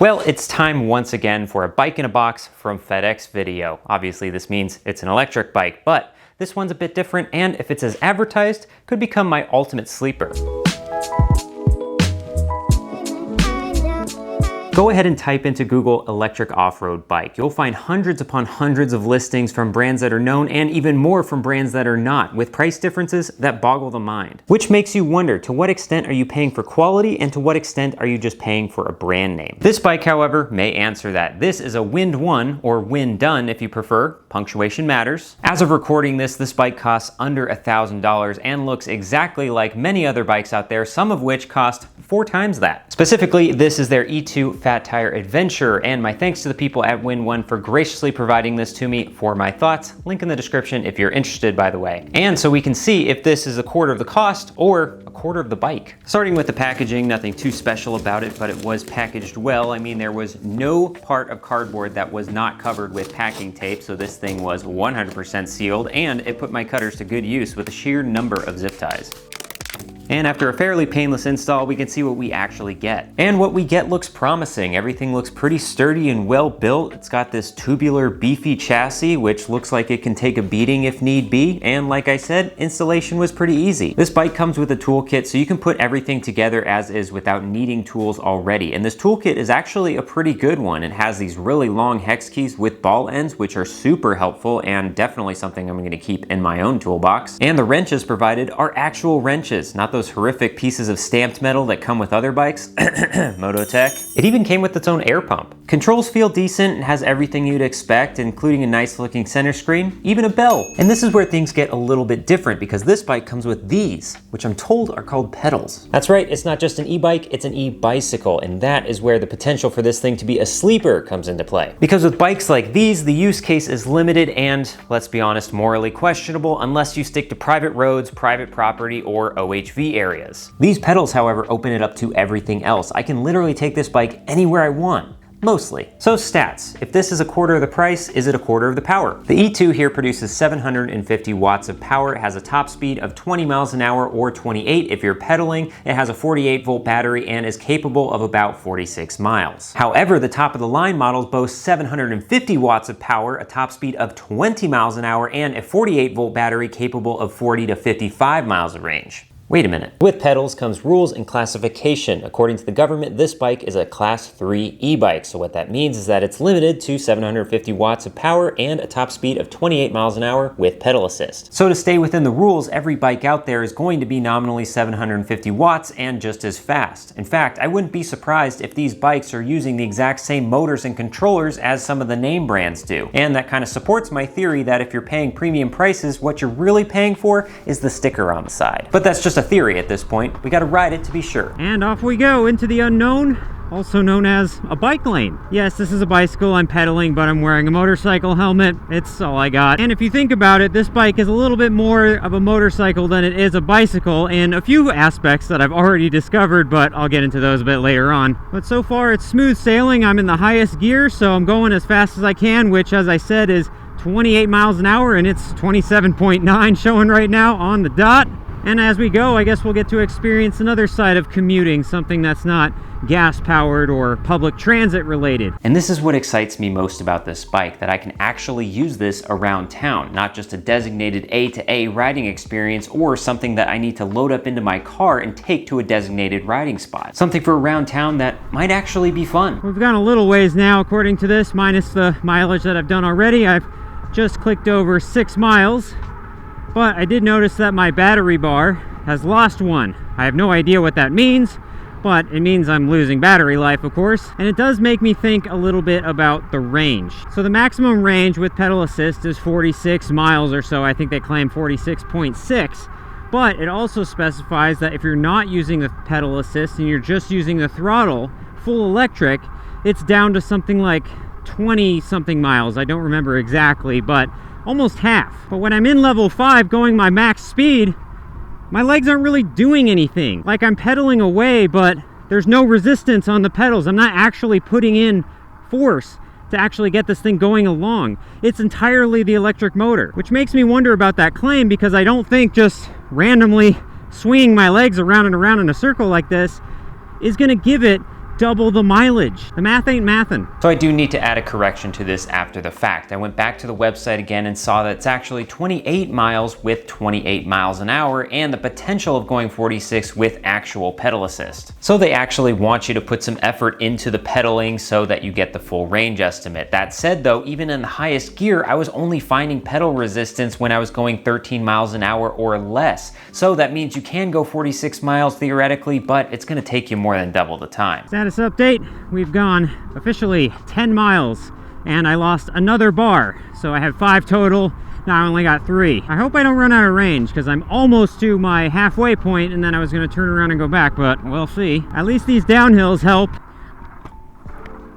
Well, it's time once again for a bike in a box from FedEx video. Obviously this means it's an electric bike, but this one's a bit different, and if it's as advertised, could become my ultimate sleeper. Go ahead and type into Google electric off-road bike. You'll find hundreds upon hundreds of listings from brands that are known and even more from brands that are not, with price differences that boggle the mind. Which makes you wonder, to what extent are you paying for quality and to what extent are you just paying for a brand name? This bike, however, may answer that. This is a WindOne, or WindOne if you prefer. Punctuation matters. As of recording this bike costs under $1,000 and looks exactly like many other bikes out there, some of which cost 4 times that. Specifically, this is their E2 Fat Tire Adventure, and my thanks to the people at WindOne for graciously providing this to me for my thoughts. Link in the description if you're interested, by the way. And so we can see if this is a quarter of the cost or a quarter of the bike. Starting with the packaging, nothing too special about it, but it was packaged well. I mean, there was no part of cardboard that was not covered with packing tape, so this thing was 100% sealed, and it put my cutters to good use with a sheer number of zip ties. And after a fairly painless install, we can see what we actually get. And what we get looks promising. Everything looks pretty sturdy and well built. It's got this tubular, beefy chassis, which looks like it can take a beating if need be. And like I said, installation was pretty easy. This bike comes with a toolkit, so you can put everything together as is without needing tools already. And this toolkit is actually a pretty good one. It has these really long hex keys with ball ends, which are super helpful and definitely something I'm gonna keep in my own toolbox. And the wrenches provided are actual wrenches, not those horrific pieces of stamped metal that come with other bikes. Mototech. It even came with its own air pump. Controls feel decent and has everything you'd expect, including a nice looking center screen, even a bell. And this is where things get a little bit different, because this bike comes with these, which I'm told are called pedals. That's right, it's not just an e-bike, it's an e-bicycle, and that is where the potential for this thing to be a sleeper comes into play. Because with bikes like these, the use case is limited and, let's be honest, morally questionable unless you stick to private roads, private property, or OHV areas. These pedals, however, open it up to everything else. I can literally take this bike anywhere I want. Mostly. So stats. If this is a quarter of the price, is it a quarter of the power? The E2 here produces 750 watts of power. It has a top speed of 20 miles an hour or 28 if you're pedaling. It has a 48 volt battery and is capable of about 46 miles. However, the top of the line models boast 750 watts of power, a top speed of 20 miles an hour, and a 48 volt battery capable of 40 to 55 miles of range. Wait a minute. With pedals comes rules and classification. According to the government, this bike is a class 3 e-bike. So what that means is that it's limited to 750 watts of power and a top speed of 28 miles an hour with pedal assist. So to stay within the rules, every bike out there is going to be nominally 750 watts and just as fast. In fact, I wouldn't be surprised if these bikes are using the exact same motors and controllers as some of the name brands do. And that kind of supports my theory that if you're paying premium prices, what you're really paying for is the sticker on the side. But that's just a theory at this point. We gotta ride it to be sure. And off we go into the unknown, also known as a bike lane. Yes, this is a bicycle I'm pedaling, but I'm wearing a motorcycle helmet. It's all I got. And if you think about it, this bike is a little bit more of a motorcycle than it is a bicycle in a few aspects that I've already discovered, but I'll get into those a bit later on. But so far it's smooth sailing. I'm in the highest gear, so I'm going as fast as I can, which, as I said, is 28 miles an hour, and it's 27.9 showing right now on the dot. And as we go, I guess we'll get to experience another side of commuting, something that's not gas-powered or public transit related. And this is what excites me most about this bike, that I can actually use this around town, not just a designated A-to-A riding experience or something that I need to load up into my car and take to a designated riding spot. Something for around town that might actually be fun. We've gone a little ways now, according to this, minus the mileage that I've done already. I've just clicked over 6 miles. But I did notice that my battery bar has lost one. I have no idea what that means, but it means I'm losing battery life, of course. And it does make me think a little bit about the range. So the maximum range with pedal assist is 46 miles or so. I think they claim 46.6. But it also specifies that if you're not using the pedal assist and you're just using the throttle, full electric, it's down to something like 20 something miles. I don't remember exactly, but almost half. But when I'm in level 5 going my max speed, my legs aren't really doing anything. Like, I'm pedaling away, but there's no resistance on the pedals. I'm not actually putting in force to actually get this thing going along. It's entirely the electric motor, which makes me wonder about that claim, because I don't think just randomly swinging my legs around and around in a circle like this is gonna give it double the mileage. The math ain't mathin'. So I do need to add a correction to this after the fact. I went back to the website again and saw that it's actually 28 miles with 28 miles an hour and the potential of going 46 with actual pedal assist. So they actually want you to put some effort into the pedaling so that you get the full range estimate. That said though, even in the highest gear, I was only finding pedal resistance when I was going 13 miles an hour or less. So that means you can go 46 miles theoretically, but it's gonna take you more than double the time. Status update, we've gone officially 10 miles and I lost another bar. So I had 5 total, now I only got 3. I hope I don't run out of range because I'm almost to my halfway point and then I was gonna turn around and go back, but we'll see. At least these downhills help.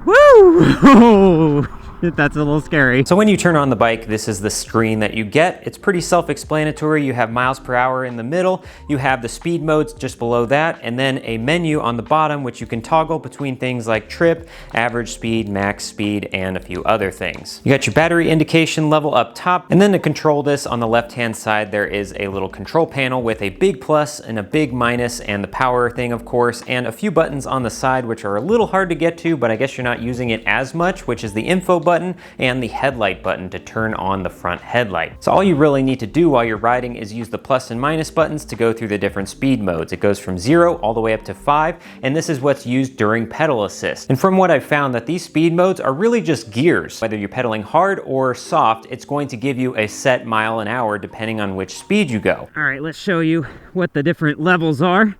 Woo! That's a little scary. So when you turn on the bike, this is the screen that you get. It's pretty self-explanatory. You have miles per hour in the middle, you have the speed modes just below that, and then a menu on the bottom which you can toggle between things like trip, average speed, max speed, and a few other things. You got your battery indication level up top, and then to control this on the left-hand side, there is a little control panel with a big plus and a big minus, and the power thing, of course, and a few buttons on the side which are a little hard to get to, but I guess you're not using it as much, which is the info button and the headlight button to turn on the front headlight. So all you really need to do while you're riding is use the plus and minus buttons to go through the different speed modes. It goes from 0 all the way up to 5, and this is what's used during pedal assist. And from what I've found, that these speed modes are really just gears. Whether you're pedaling hard or soft, it's going to give you a set mile an hour depending on which speed you go. All right, let's show you what the different levels are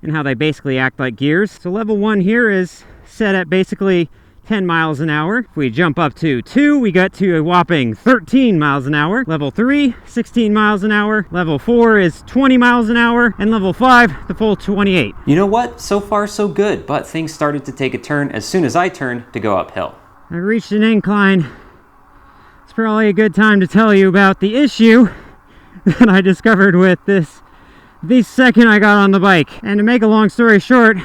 and how they basically act like gears. So level 1 here is set at basically 10 miles an hour. If we jump up to 2, we get to a whopping 13 miles an hour. Level 3, 16 miles an hour. Level 4 is 20 miles an hour. And level 5, the full 28. You know what? So far so good, but things started to take a turn as soon as I turned to go uphill. I reached an incline. It's probably a good time to tell you about the issue that I discovered with this the second I got on the bike. And to make a long story short,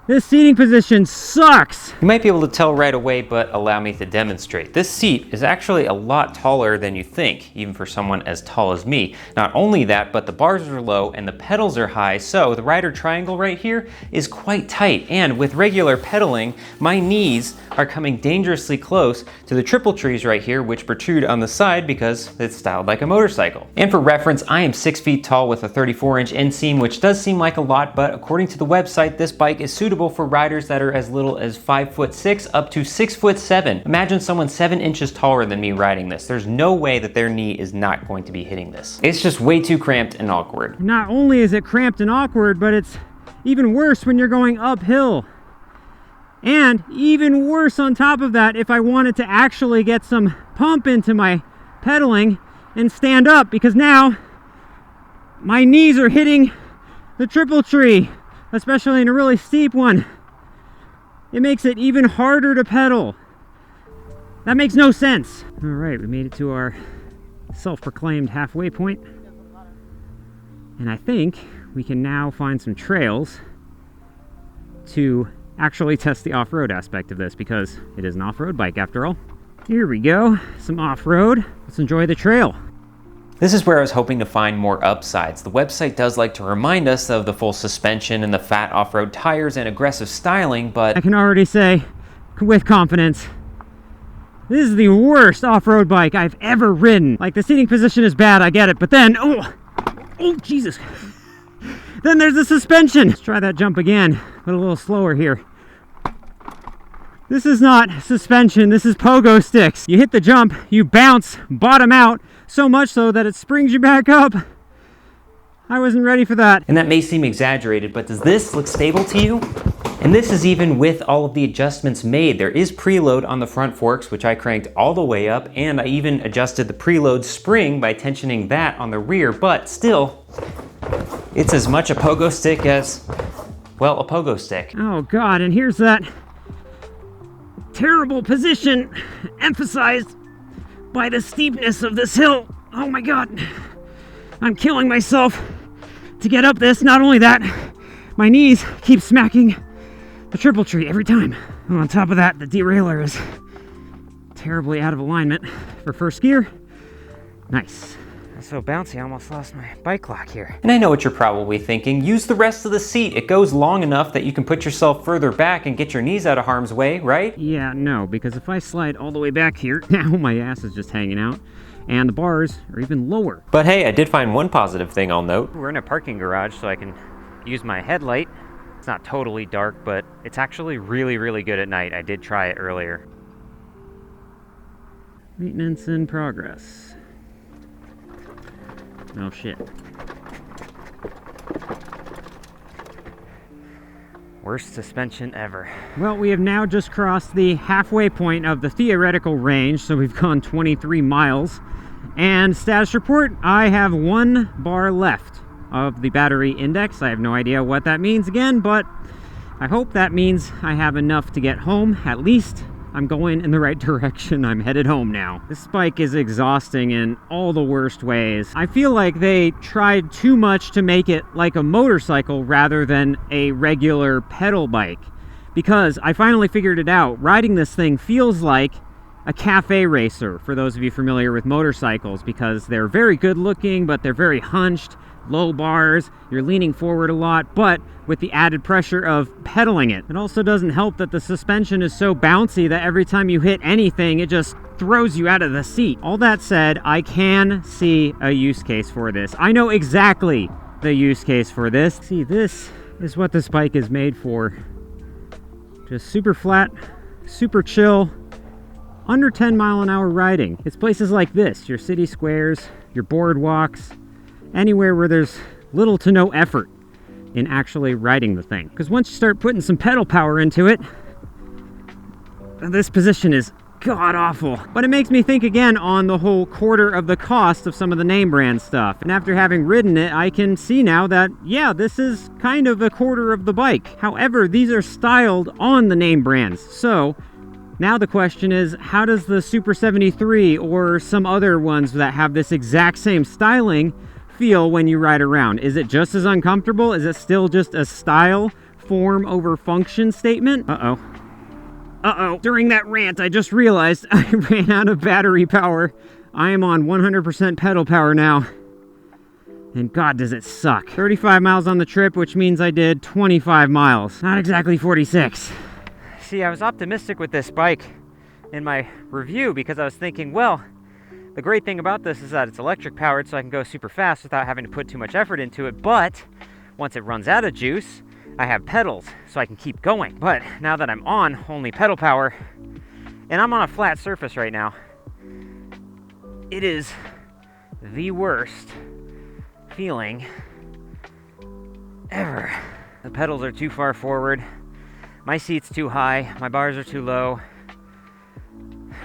this seating position sucks. You might be able to tell right away, but allow me to demonstrate. This seat is actually a lot taller than you think, even for someone as tall as me. Not only that, but the bars are low and the pedals are high, so the rider triangle right here is quite tight. And with regular pedaling, my knees are coming dangerously close to the triple trees right here, which protrude on the side because it's styled like a motorcycle. And for reference, I am 6 feet tall with a 34-inch inseam, which does seem like a lot, but according to the website, this bike is suitable for riders that are as little as 5'6" up to 6'7". Imagine someone 7 inches taller than me riding this. There's no way that their knee is not going to be hitting this. It's just way too cramped and awkward. Not only is it cramped and awkward, but it's even worse when you're going uphill. And even worse on top of that, if I wanted to actually get some pump into my pedaling and stand up, because now my knees are hitting the triple tree, especially in a really steep one. It makes it even harder to pedal. That makes no sense. All right, we made it to our self-proclaimed halfway point. And I think we can now find some trails to actually test the off-road aspect of this, because it is an off-road bike after all. Here we go, some off-road. Let's enjoy the trail. This is where I was hoping to find more upsides. The website does like to remind us of the full suspension and the fat off-road tires and aggressive styling, but I can already say with confidence, this is the worst off-road bike I've ever ridden. Like, the seating position is bad, I get it, but then, oh Jesus. Then there's the suspension. Let's try that jump again, but a little slower here. This is not suspension, this is pogo sticks. You hit the jump, you bounce, bottom out, so much so that it springs you back up. I wasn't ready for that. And that may seem exaggerated, but does this look stable to you? And this is even with all of the adjustments made. There is preload on the front forks, which I cranked all the way up, and I even adjusted the preload spring by tensioning that on the rear, but still, it's as much a pogo stick as, well, a pogo stick. Oh God, and here's that terrible position emphasized by the steepness of this hill. Oh my God, I'm killing myself to get up this. Not only that, my knees keep smacking the triple tree every time. And on top of that, the derailleur is terribly out of alignment for first gear. Nice. It's so bouncy, I almost lost my bike lock here. And I know what you're probably thinking. Use the rest of the seat. It goes long enough that you can put yourself further back and get your knees out of harm's way, right? Yeah, no, because if I slide all the way back here, now my ass is just hanging out, and the bars are even lower. But hey, I did find one positive thing I'll note. We're in a parking garage, so I can use my headlight. It's not totally dark, but it's actually really, really good at night. I did try it earlier. Maintenance in progress. Oh shit. Worst suspension ever. Well, we have now just crossed the halfway point of the theoretical range, so we've gone 23 miles. And status report, I have 1 bar left of the battery index. I have no idea what that means again, but I hope that means I have enough to get home. At least I'm going in the right direction. I'm headed home now. This bike is exhausting in all the worst ways. I feel like they tried too much to make it like a motorcycle rather than a regular pedal bike. Because I finally figured it out. Riding this thing feels like a cafe racer, for those of you familiar with motorcycles, because they're very good looking, but they're very hunched, low bars, you're leaning forward a lot, but with the added pressure of pedaling it. It also doesn't help that the suspension is so bouncy that every time you hit anything, it just throws you out of the seat. All that said, I can see a use case for this. I know exactly the use case for this. See, this is what this bike is made for. Just super flat, super chill, under 10 mile an hour riding. It's places like this, your city squares, your boardwalks, anywhere where there's little to no effort in actually riding the thing. Because once you start putting some pedal power into it, this position is god-awful. But it makes me think again on the whole quarter of the cost of some of the name brand stuff. And after having ridden it, I can see now that, yeah, this is kind of a quarter of the bike. However, these are styled on the name brands. So now the question is, how does the Super 73 or some other ones that have this exact same styling feel when you ride around? Is it just as uncomfortable? Is it still just a style, form over function statement? Uh-oh. During that rant, I just realized I ran out of battery power. I am on 100% pedal power now. And God, does it suck. 35 miles on the trip, which means I did 25 miles. Not exactly 46. See, I was optimistic with this bike in my review because I was thinking, well, the great thing about this is that it's electric powered, so I can go super fast without having to put too much effort into it. But once it runs out of juice, I have pedals, so I can keep going. But now that I'm on only pedal power, and I'm on a flat surface right now, it is the worst feeling ever. The pedals are too far forward. My seat's too high. My bars are too low.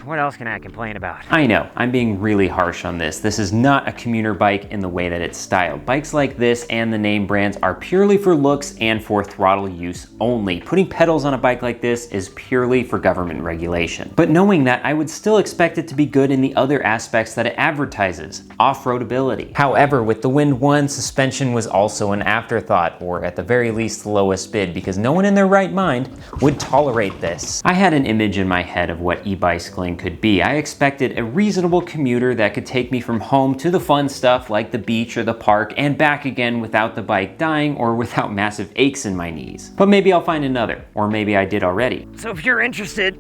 What else can I complain about? I know, I'm being really harsh on this. This is not a commuter bike in the way that it's styled. Bikes like this and the name brands are purely for looks and for throttle use only. Putting pedals on a bike like this is purely for government regulation. But knowing that, I would still expect it to be good in the other aspects that it advertises, off-roadability. However, with the WindOne, suspension was also an afterthought, or at the very least the lowest bid, because no one in their right mind would tolerate this. I had an image in my head of what e-bicycling could be. I expected a reasonable commuter that could take me from home to the fun stuff like the beach or the park and back again without the bike dying or without massive aches in my knees. But maybe I'll find another, or maybe I did already. So if you're interested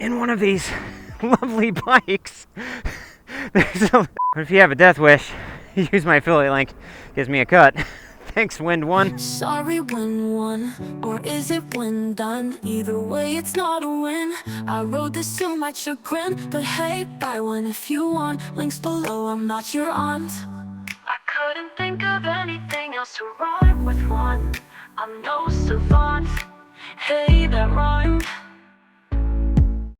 in one of these lovely bikes, if you have a death wish, use my affiliate link, gives me a cut. Thanks, WindOne. Sorry, WindOne, or is it WindOne? Either way, it's not a win. I wrote this to my chagrin, but hey, buy one if you want. Links below, I'm not your aunt. I couldn't think of anything else to rhyme with one. I'm no savant. Hey, that rhymed.